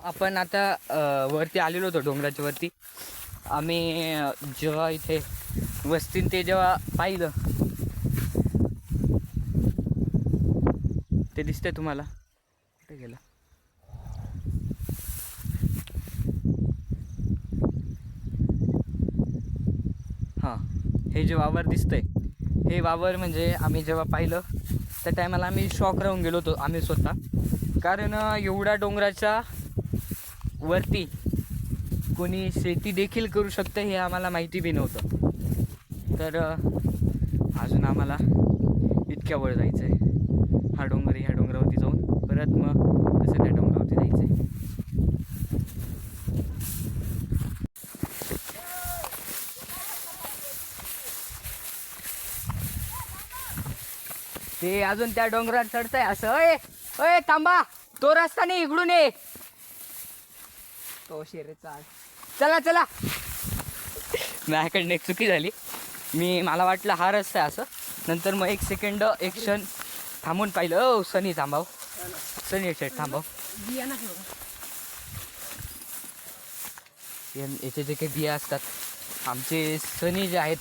आपण आता वरती आलेलो होतो डोंगराच्या वरती. आम्ही जेव्हा इथे वस्तीन ते जेव्हा पाहिलं, ते दिसतंय तुम्हाला, कुठे गेलं, हां, हे जे वावर दिसतंय, हे वावर म्हणजे आम्ही जेव्हा पाहिलं त्या टायमाला आम्ही शॉक राहून गेलो होतो आम्ही स्वतः. कारण एवढ्या डोंगराच्या वरती कोणी शेती देखील करू शकतं हे आम्हाला माहिती बी नव्हतं. तर अजून आम्हाला इतक्या वर जायचं आहे. ह्या डोंगरावरती जाऊन परत मग तसं त्या डोंगरावरती जायचं आहे. ते अजून त्या डोंगरावर चढतंय असं. ओय ओय थांबा, तो रस्ता नाही, इकडून ये. तो शेरेचा, चला चला. माझ्याकडनं एक चुकी झाली. मला वाटलं हा रस्ता आहे असं. नंतर मग एक सेकंड एक क्षण थांबून पाहिलं. ओ सनी थांबाव, सनी एक साईड थांबाव. याचे जे काही बिया असतात, आमचे सनी जे आहेत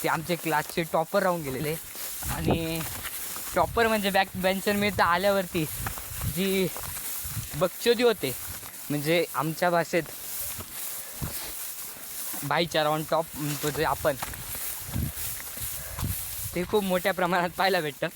ते आमचे क्लासचे टॉपर राहून गेलेले. आणि टॉपर म्हणजे बॅक बेंचर मिळता आल्यावरती जी बकचोदी होते, म्हणजे आमच्या भाषेत भाईचारा ऑन टॉप म्हणतो जे आपण, ते खूप मोठ्या प्रमाणात पाहायला भेटतं.